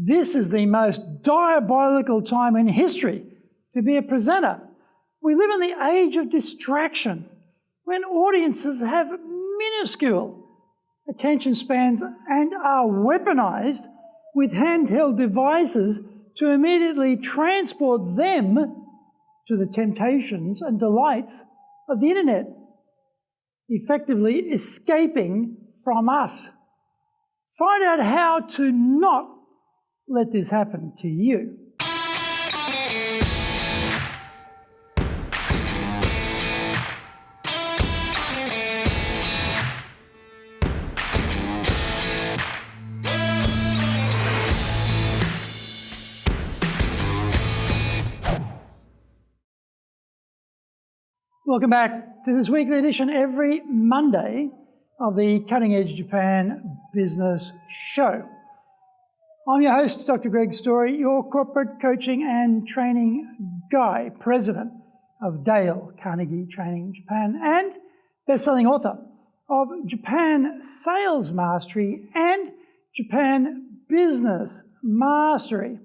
This is the most diabolical time in history to be a presenter. We live in the age of distraction, when audiences have minuscule attention spans and are weaponized with handheld devices to immediately transport them to the temptations and delights of the internet, effectively escaping from us. Find out how to not let this happen to you. Welcome back to this weekly edition every Monday of the Cutting Edge Japan Business Show. I'm your host, Dr. Greg Story, your corporate coaching and training guy, president of Dale Carnegie Training Japan, and best-selling author of Japan Sales Mastery and Japan Business Mastery.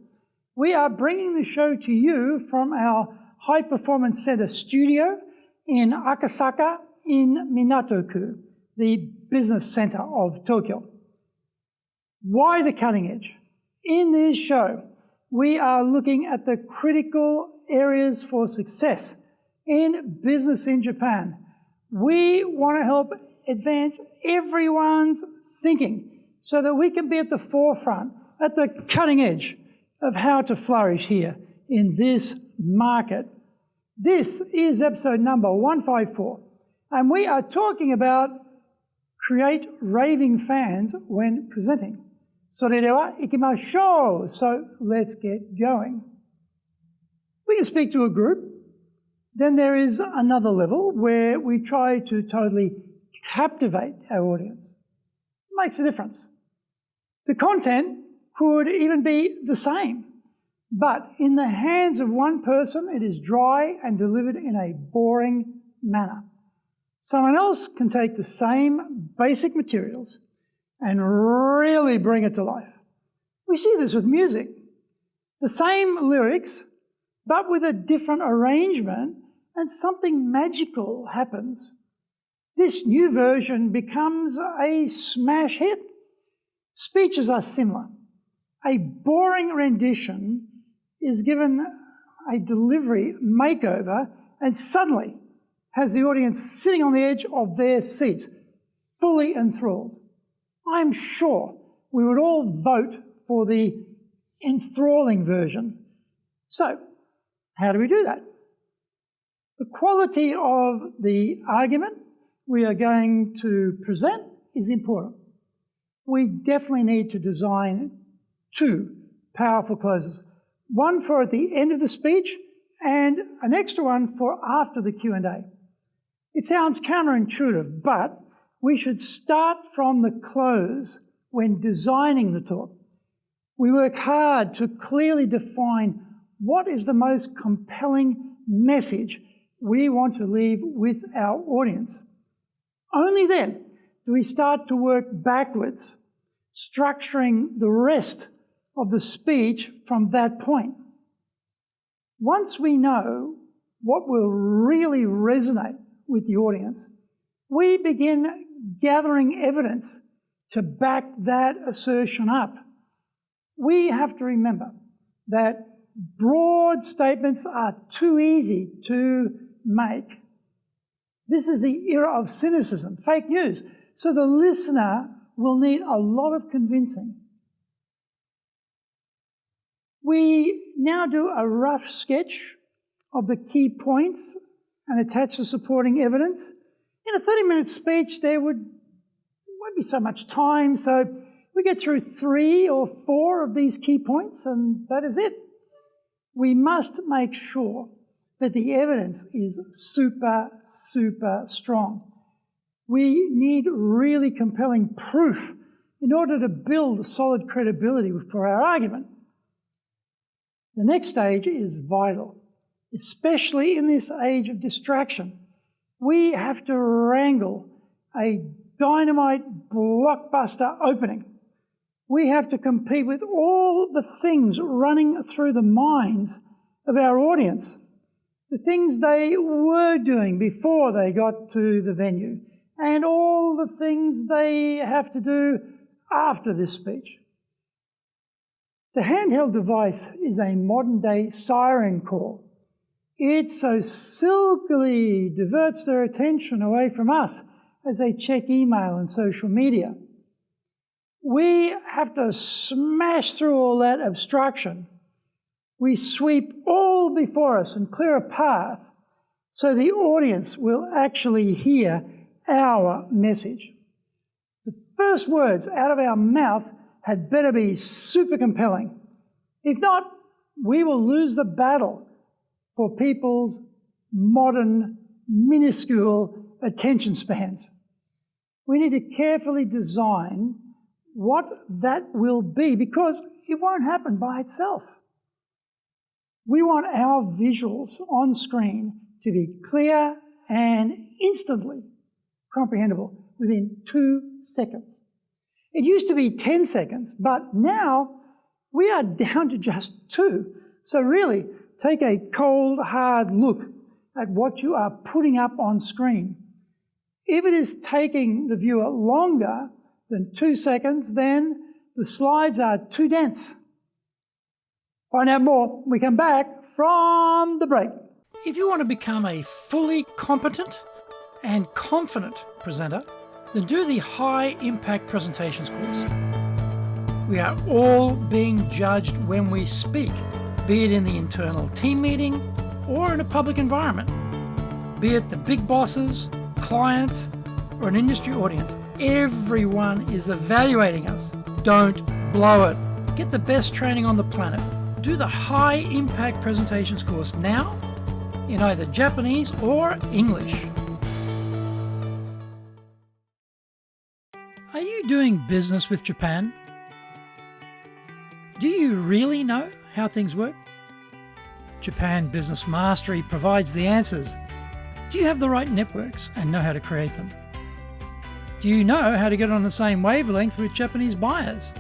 We are bringing the show to you from our High Performance Center studio in Akasaka in Minato-ku, the business center of Tokyo. Why the cutting edge? In this show, we are looking at the critical areas for success in business in Japan. We want to help advance everyone's thinking so that we can be at the forefront, at the cutting edge of how to flourish here in this market. This is episode number 154, and we are talking about create raving fans when presenting. それでは行きましょう. So let's get going. We can speak to a group. Then there is another level where we try to totally captivate our audience. It makes a difference. The content could even be the same, but in the hands of one person, it is dry and delivered in a boring manner. Someone else can take the same basic materials and really bring it to life. We see this with music. The same lyrics, but with a different arrangement, and something magical happens. This new version becomes a smash hit. Speeches are similar. A boring rendition is given a delivery makeover and suddenly has the audience sitting on the edge of their seats, fully enthralled. I'm sure we would all vote for the enthralling version. So, how do we do that? The quality of the argument we are going to present is important. We definitely need to design two powerful closes. One for at the end of the speech and an extra one for after the Q&A. It sounds counterintuitive, but we should start from the close when designing the talk. We work hard to clearly define what is the most compelling message we want to leave with our audience. Only then do we start to work backwards, structuring the rest of the speech from that point. Once we know what will really resonate with the audience, we begin gathering evidence to back that assertion up. We have to remember that broad statements are too easy to make. This is the era of cynicism, fake news, so the listener will need a lot of convincing. We now do a rough sketch of the key points and attach the supporting evidence. In a 30-minute speech, there won't be so much time, so we get through 3 or 4 of these key points, and that is it. We must make sure that the evidence is super, super strong. We need really compelling proof in order to build solid credibility for our argument. The next stage is vital, especially in this age of distraction. We have to wrangle a dynamite blockbuster opening We have to compete with all the things running through the minds of our audience, the things they were doing before they got to the venue, and all the things they have to do after this speech. The handheld device is a modern-day siren call. It so silkily diverts their attention away from us as they check email and social media. We have to smash through all that obstruction. We sweep all before us and clear a path so the audience will actually hear our message. The first words out of our mouth had better be super compelling. If not, we will lose the battle for people's modern, minuscule attention spans. We need to carefully design what that will be, because it won't happen by itself. We want our visuals on screen to be clear and instantly comprehensible within 2 seconds. It used to be 10 seconds, but now we are down to just 2. So really, take a cold, hard look at what you are putting up on screen. If it is taking the viewer longer than 2 seconds, then the slides are too dense. Find out more when we come back from the break. If you want to become a fully competent and confident presenter, then do the High Impact Presentations course. We are all being judged when we speak, be it in the internal team meeting or in a public environment, be it the big bosses, clients, or an industry audience. Everyone is evaluating us. Don't blow it. Get the best training on the planet. Do the High Impact Presentations course now in either Japanese or English. Are you doing business with Japan? Do you really know how things work? Japan Business Mastery provides the answers. Do you have the right networks and know how to create them? Do you know how to get on the same wavelength with Japanese buyers?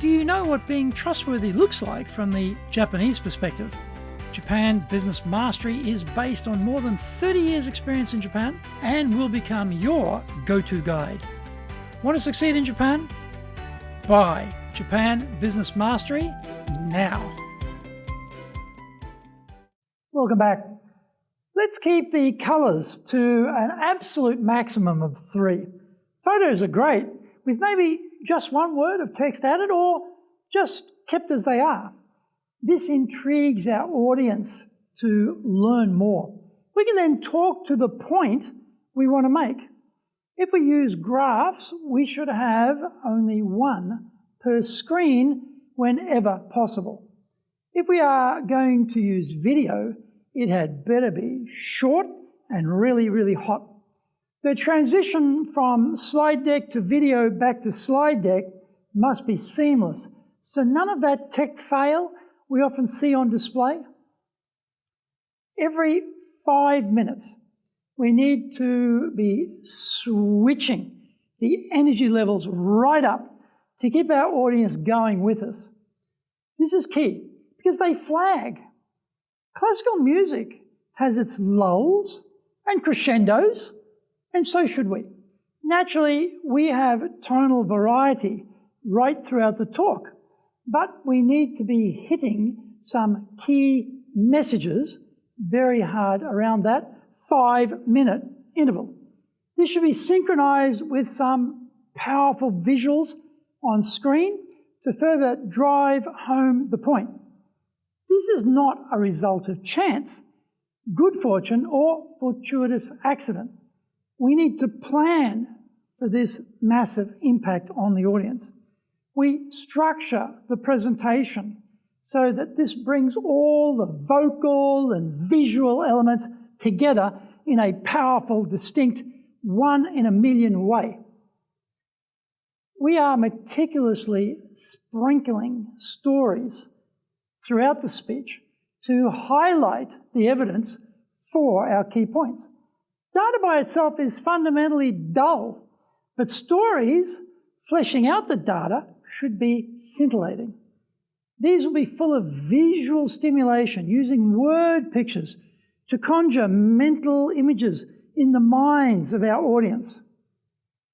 Do you know what being trustworthy looks like from the Japanese perspective? Japan Business Mastery is based on more than 30 years' experience in Japan and will become your go-to guide. Want to succeed in Japan? Buy Japan Business Mastery now. Welcome back. Let's keep the colours to an absolute maximum of 3. Photos are great, with maybe just one word of text added or just kept as they are. This intrigues our audience to learn more. We can then talk to the point we want to make. If we use graphs, we should have only one per screen whenever possible. If we are going to use video, it had better be short and really, really hot. The transition from slide deck to video back to slide deck must be seamless, so none of that tech fail we often see on display. Every 5 minutes, we need to be switching the energy levels right up to keep our audience going with us. This is key because they flag. Classical music has its lulls and crescendos, and so should we. Naturally, we have tonal variety right throughout the talk, but we need to be hitting some key messages very hard around that 5-minute interval. This should be synchronized with some powerful visuals on screen to further drive home the point. This is not a result of chance, good fortune, or fortuitous accident. We need to plan for this massive impact on the audience. We structure the presentation so that this brings all the vocal and visual elements together in a powerful, distinct, 1 in a million way. We are meticulously sprinkling stories throughout the speech to highlight the evidence for our key points. Data by itself is fundamentally dull, but stories fleshing out the data should be scintillating. These will be full of visual stimulation using word pictures to conjure mental images in the minds of our audience.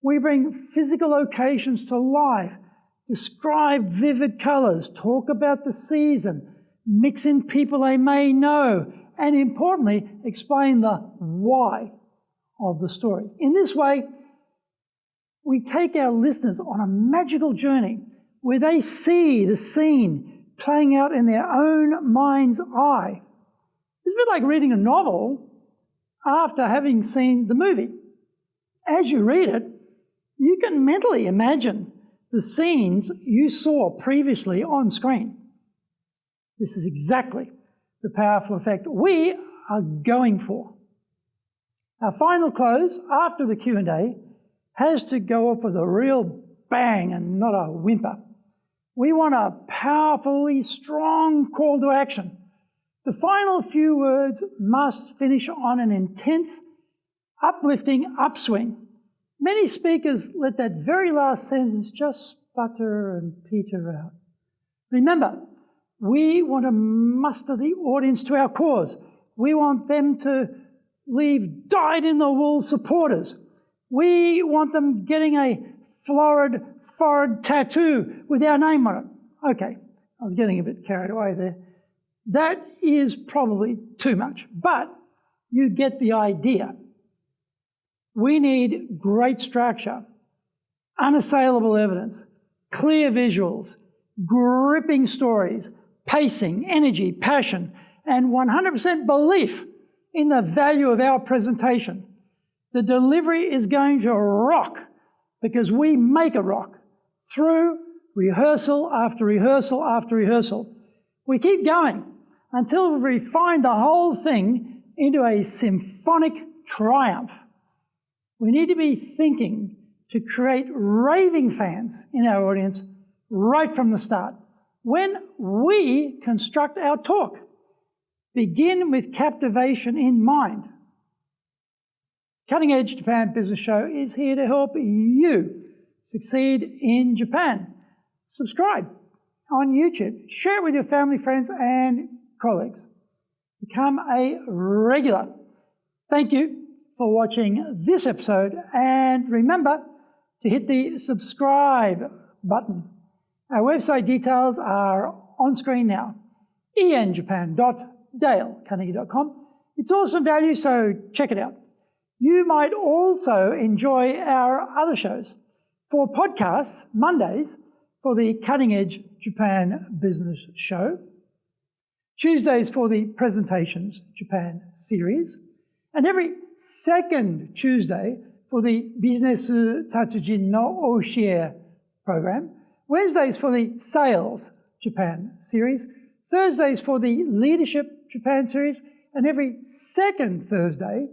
We bring physical locations to life, describe vivid colours, talk about the season, mix in people they may know, and importantly, explain the why of the story. In this way, we take our listeners on a magical journey where they see the scene playing out in their own mind's eye. It's a bit like reading a novel after having seen the movie. As you read it, you can mentally imagine the scenes you saw previously on screen. This is exactly the powerful effect we are going for. Our final close after the Q&A has to go off with a real bang and not a whimper. We want a powerfully strong call to action. The final few words must finish on an intense, uplifting upswing. Many speakers let that very last sentence just sputter and peter out. Remember, we want to muster the audience to our cause. We want them to leave dyed-in-the-wool supporters. We want them getting a florid forehead tattoo with our name on it. Okay, I was getting a bit carried away there. That is probably too much, but you get the idea. We need great structure, unassailable evidence, clear visuals, gripping stories, pacing, energy, passion, and 100% belief in the value of our presentation. The delivery is going to rock because we make it rock through rehearsal after rehearsal after rehearsal. We keep going until we refine the whole thing into a symphonic triumph. We need to be thinking to create raving fans in our audience right from the start. When we construct our talk, begin with captivation in mind. Cutting Edge Japan Business Show is here to help you succeed in Japan. Subscribe on YouTube. Share it with your family, friends, and colleagues. Become a regular. Thank you for watching this episode, and remember to hit the subscribe button. Our website details are on screen now, enjapan.dalecarnegie.com. It's awesome value, so check it out. You might also enjoy our other shows. For podcasts, Mondays for the Cutting Edge Japan Business Show, Tuesdays for the Presentations Japan series, and every second Tuesday for the Business Tatsujin no Oshie program, Wednesdays for the Sales Japan series, Thursdays for the Leadership Japan series, and every second Thursday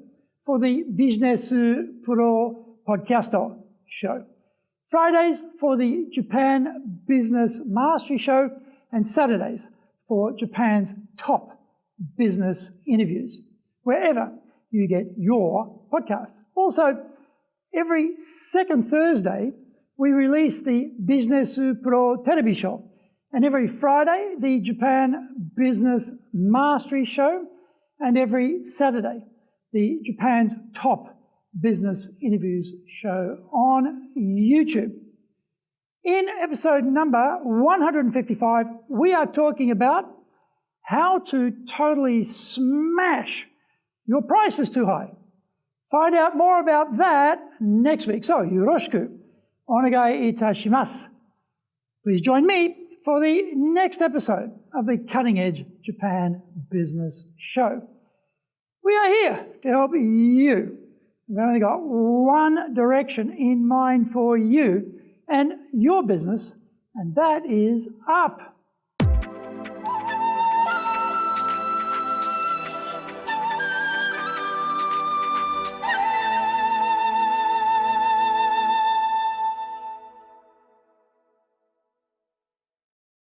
for the Business Pro Podcasto show. Fridays for the Japan Business Mastery show, and Saturdays for Japan's top business interviews, wherever you get your podcast. Also, every second Thursday, we release the Business Pro Television show, and every Friday, the Japan Business Mastery show, and every Saturday, the Japan's top business interviews show on YouTube. In episode number 155, we are talking about how to totally smash your price is too high. Find out more about that next week. So, yoroshiku onegai itashimasu. Please join me for the next episode of the Cutting Edge Japan Business Show. We are here to help you. We've only got one direction in mind for you and your business, and that is up.